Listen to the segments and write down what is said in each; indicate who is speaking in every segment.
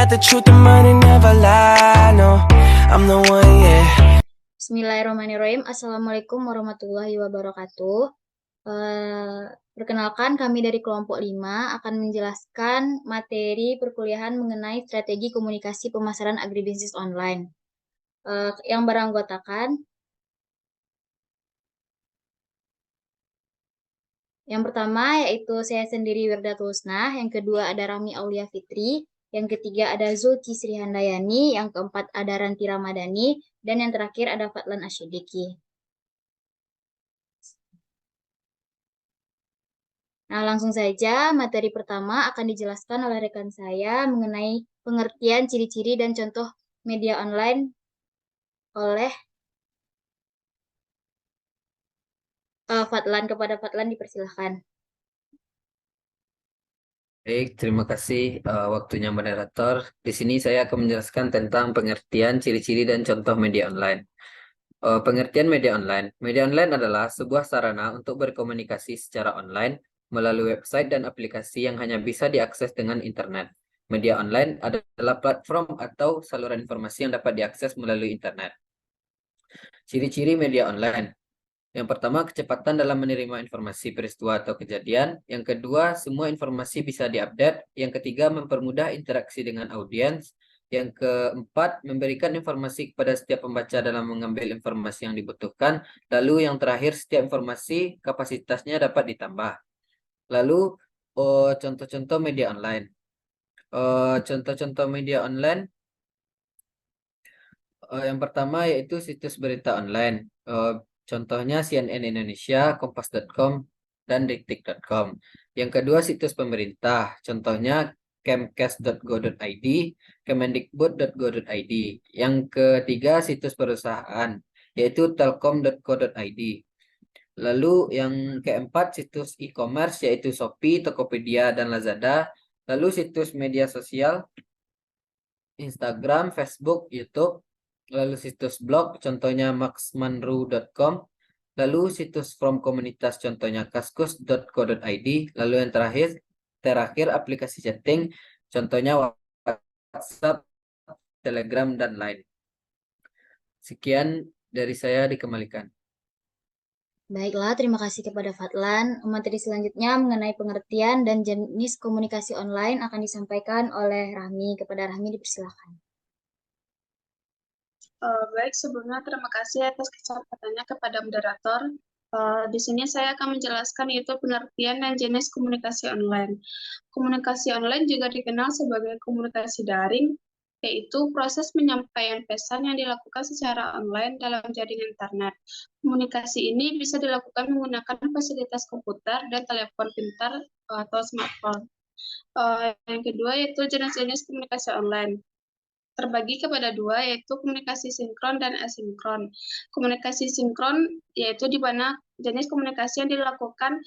Speaker 1: got the truth, the money never lie. No, I'm the one, yeah.
Speaker 2: Bismillahirrahmanirrahim. Assalamualaikum warahmatullahi wabarakatuh. Perkenalkan, kami dari kelompok 5 akan menjelaskan materi perkuliahan mengenai strategi komunikasi pemasaran agribisnis online. Yang beranggotakan, yang pertama yaitu saya sendiri Wirda Tusnah, yang kedua ada Rami Aulia Fitri, yang ketiga ada Zulki Sri Handayani, yang keempat ada Ranti Ramadhani, dan yang terakhir ada Fatlan Asyidiki. Nah, langsung saja materi pertama akan dijelaskan oleh rekan saya mengenai pengertian ciri-ciri dan contoh media online oleh Fatlan. Kepada Fatlan dipersilahkan.
Speaker 3: Baik, terima kasih waktunya moderator. Di sini saya akan menjelaskan tentang pengertian ciri-ciri dan contoh media online. Pengertian media online. Media online adalah sebuah sarana untuk berkomunikasi secara online melalui website dan aplikasi yang hanya bisa diakses dengan internet. Media online adalah platform atau saluran informasi yang dapat diakses melalui internet. Ciri-ciri media online. Yang pertama, kecepatan dalam menerima informasi peristiwa atau kejadian. Yang kedua, semua informasi bisa diupdate. Yang ketiga, mempermudah interaksi dengan audiens. Yang keempat, memberikan informasi kepada setiap pembaca dalam mengambil informasi yang dibutuhkan. Lalu yang terakhir, setiap informasi kapasitasnya dapat ditambah. Lalu, contoh-contoh media online. Contoh-contoh media online, yang pertama yaitu situs berita online. Contohnya CNN Indonesia, Kompas.com, dan Detik.com. Yang kedua situs pemerintah. Contohnya kemkes.go.id, kemendikbud.go.id. Yang ketiga situs perusahaan, yaitu telkom.co.id. Lalu yang keempat situs e-commerce, yaitu Shopee, Tokopedia, dan Lazada. Lalu situs media sosial, Instagram, Facebook, YouTube. Lalu situs blog, contohnya maxmanru.com. Lalu situs from komunitas, contohnya kaskus.co.id. Lalu yang terakhir aplikasi chatting, contohnya WhatsApp, Telegram, dan lain. Sekian dari saya, dikembalikan.
Speaker 2: Baiklah, terima kasih kepada Fatlan. Materi selanjutnya mengenai pengertian dan jenis komunikasi online akan disampaikan oleh Rahmi. Kepada Rahmi dipersilahkan.
Speaker 4: Baik, sebelumnya terima kasih atas kesempatannya kepada moderator. Di sini saya akan menjelaskan yaitu pengertian dan jenis komunikasi online. Komunikasi online juga dikenal sebagai komunikasi daring, yaitu proses penyampaian pesan yang dilakukan secara online dalam jaringan internet. Komunikasi ini bisa dilakukan menggunakan fasilitas komputer dan telepon pintar atau smartphone. Yang kedua yaitu jenis-jenis komunikasi online terbagi kepada dua, yaitu komunikasi sinkron dan asinkron. Komunikasi sinkron yaitu di mana jenis komunikasi yang dilakukan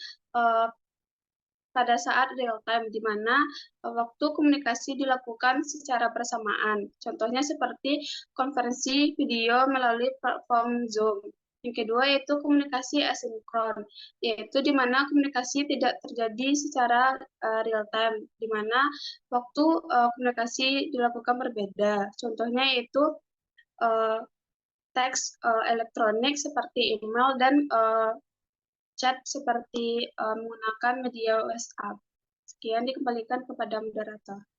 Speaker 4: pada saat real time, di mana waktu komunikasi dilakukan secara bersamaan. Contohnya seperti konferensi video melalui platform Zoom. Yang kedua yaitu komunikasi asinkron, yaitu di mana komunikasi tidak terjadi secara real time, di mana waktu komunikasi dilakukan berbeda. Contohnya yaitu uh, teks elektronik seperti email dan chat seperti menggunakan media WhatsApp. Sekian, dikembalikan kepada moderator.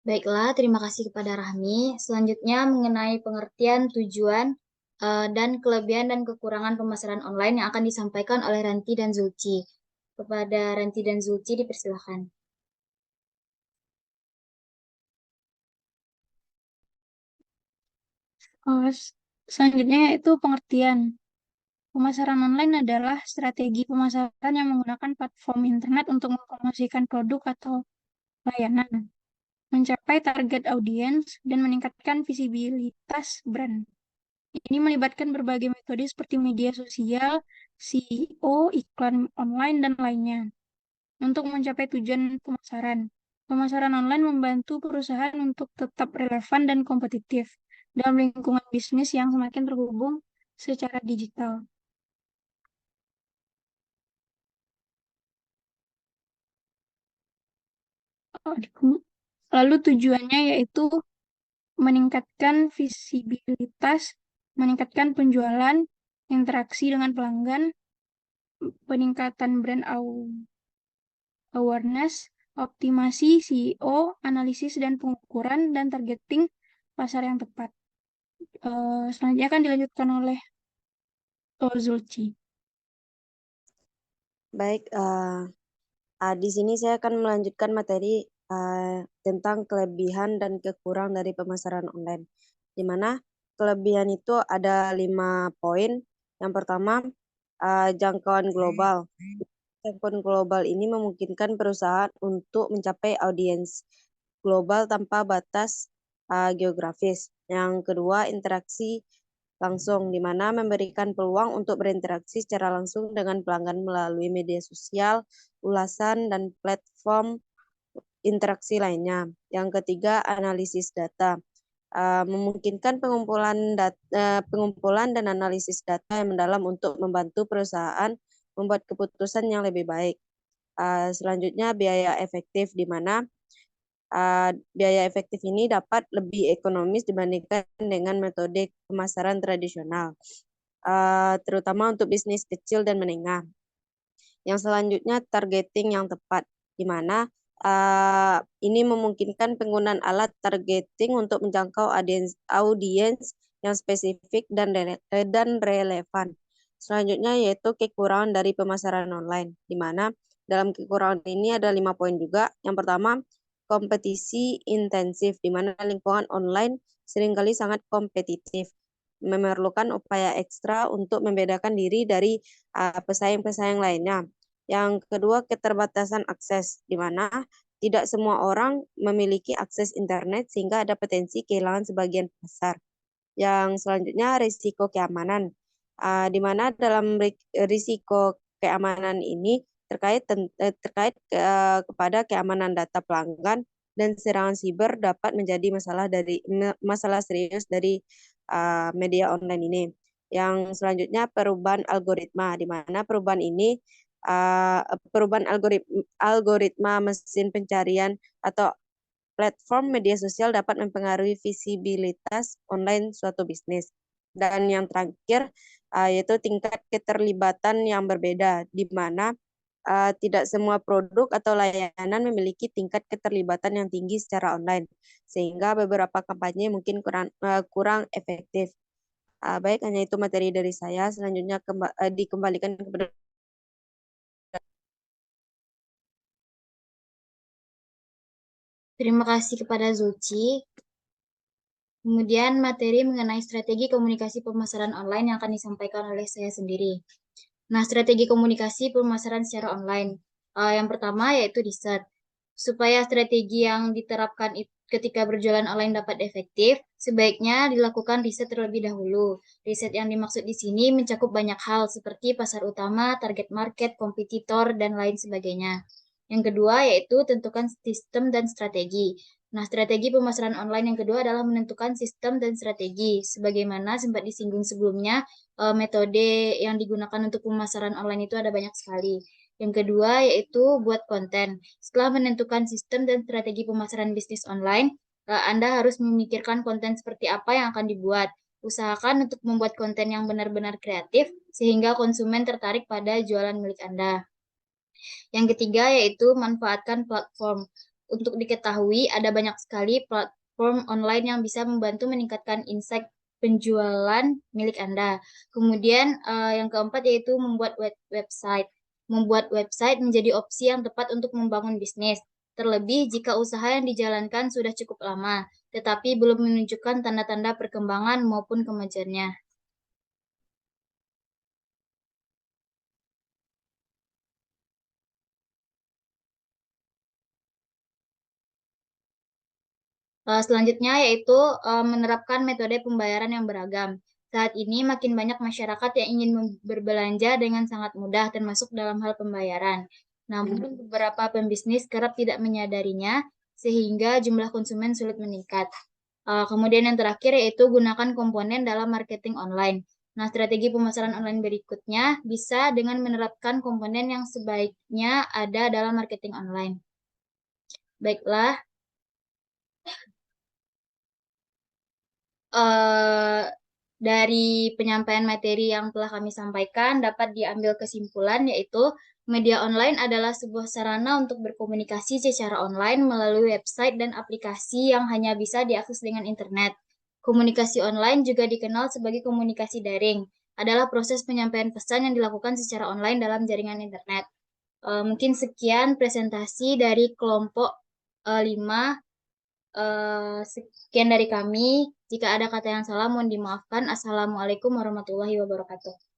Speaker 2: Baiklah, terima kasih kepada Rahmi. Selanjutnya mengenai pengertian tujuan dan kelebihan dan kekurangan pemasaran online yang akan disampaikan oleh Ranti dan Zulci. Kepada Ranti dan Zulci dipersilahkan.
Speaker 5: Selanjutnya yaitu pengertian. Pemasaran online adalah strategi pemasaran yang menggunakan platform internet untuk mempromosikan produk atau layanan, mencapai target audiens, dan meningkatkan visibilitas brand. Ini melibatkan berbagai metode seperti media sosial, SEO, iklan online, dan lainnya. Untuk mencapai tujuan pemasaran, pemasaran online membantu perusahaan untuk tetap relevan dan kompetitif dalam lingkungan bisnis yang semakin terhubung secara digital. Lalu tujuannya yaitu meningkatkan visibilitas, meningkatkan penjualan, interaksi dengan pelanggan, peningkatan brand awareness, optimasi SEO, analisis dan pengukuran, dan targeting pasar yang tepat. Selanjutnya akan dilanjutkan oleh Zulci.
Speaker 6: Baik, di sini saya akan melanjutkan materi tentang kelebihan dan kekurangan dari pemasaran online. Di mana kelebihan itu ada 5 poin. Yang pertama, jangkauan global. Jangkauan global ini memungkinkan perusahaan untuk mencapai audiens global tanpa batas geografis. Yang kedua, interaksi langsung, di mana memberikan peluang untuk berinteraksi secara langsung dengan pelanggan melalui media sosial, ulasan, dan platform interaksi lainnya. Yang ketiga, analisis data. Memungkinkan pengumpulan dan analisis data yang mendalam untuk membantu perusahaan membuat keputusan yang lebih baik. Selanjutnya, biaya efektif, di mana biaya efektif ini dapat lebih ekonomis dibandingkan dengan metode pemasaran tradisional, terutama untuk bisnis kecil dan menengah. Yang selanjutnya, targeting yang tepat, di mana ini memungkinkan penggunaan alat targeting untuk menjangkau audiens yang spesifik dan relevan. Selanjutnya yaitu kekurangan dari pemasaran online, di mana dalam kekurangan ini ada 5 poin juga. Yang pertama, kompetisi intensif, di mana lingkungan online seringkali sangat kompetitif, memerlukan upaya ekstra untuk membedakan diri dari pesaing-pesaing lainnya. Yang kedua, keterbatasan akses, di mana tidak semua orang memiliki akses internet sehingga ada potensi kehilangan sebagian pasar. Yang selanjutnya, risiko keamanan, di mana dalam risiko keamanan ini terkait kepada keamanan data pelanggan dan serangan siber dapat menjadi masalah serius dari media online ini. Yang selanjutnya, perubahan algoritma, di mana perubahan ini perubahan algoritma mesin pencarian atau platform media sosial dapat mempengaruhi visibilitas online suatu bisnis. Dan yang terakhir yaitu tingkat keterlibatan yang berbeda, di mana tidak semua produk atau layanan memiliki tingkat keterlibatan yang tinggi secara online, sehingga beberapa kampanye mungkin kurang efektif. Baik, hanya itu materi dari saya. Selanjutnya dikembalikan kepada.
Speaker 2: Terima kasih kepada Zulci. Kemudian materi mengenai strategi komunikasi pemasaran online yang akan disampaikan oleh saya sendiri. Nah, strategi komunikasi pemasaran secara online. Yang pertama yaitu riset. Supaya strategi yang diterapkan ketika berjualan online dapat efektif, sebaiknya dilakukan riset terlebih dahulu. Riset yang dimaksud di sini mencakup banyak hal seperti pasar utama, target market, kompetitor, dan lain sebagainya. Yang kedua yaitu tentukan sistem dan strategi. Nah, strategi pemasaran online yang kedua adalah menentukan sistem dan strategi. Sebagaimana sempat disinggung sebelumnya, metode yang digunakan untuk pemasaran online itu ada banyak sekali. Yang kedua yaitu buat konten. Setelah menentukan sistem dan strategi pemasaran bisnis online, Anda harus memikirkan konten seperti apa yang akan dibuat. Usahakan untuk membuat konten yang benar-benar kreatif sehingga konsumen tertarik pada jualan milik Anda. Yang ketiga yaitu manfaatkan platform. Untuk diketahui ada banyak sekali platform online yang bisa membantu meningkatkan insight penjualan milik Anda. Kemudian yang keempat yaitu membuat website. Membuat website menjadi opsi yang tepat untuk membangun bisnis. Terlebih jika usaha yang dijalankan sudah cukup lama, tetapi belum menunjukkan tanda-tanda perkembangan maupun kemajuannya. Selanjutnya yaitu menerapkan metode pembayaran yang beragam. Saat ini makin banyak masyarakat yang ingin berbelanja dengan sangat mudah termasuk dalam hal pembayaran. Namun beberapa pembisnis kerap tidak menyadarinya sehingga jumlah konsumen sulit meningkat. Kemudian yang terakhir yaitu gunakan komponen dalam marketing online. Nah, strategi pemasaran online berikutnya bisa dengan menerapkan komponen yang sebaiknya ada dalam marketing online. Baiklah, eh, dari penyampaian materi yang telah kami sampaikan dapat diambil kesimpulan yaitu media online adalah sebuah sarana untuk berkomunikasi secara online melalui website dan aplikasi yang hanya bisa diakses dengan internet. Komunikasi online juga dikenal sebagai komunikasi daring, adalah proses penyampaian pesan yang dilakukan secara online dalam jaringan internet. Mungkin sekian presentasi dari kelompok 5. Sekian dari kami. Jika ada kata yang salah, mohon dimaafkan. Assalamualaikum warahmatullahi wabarakatuh.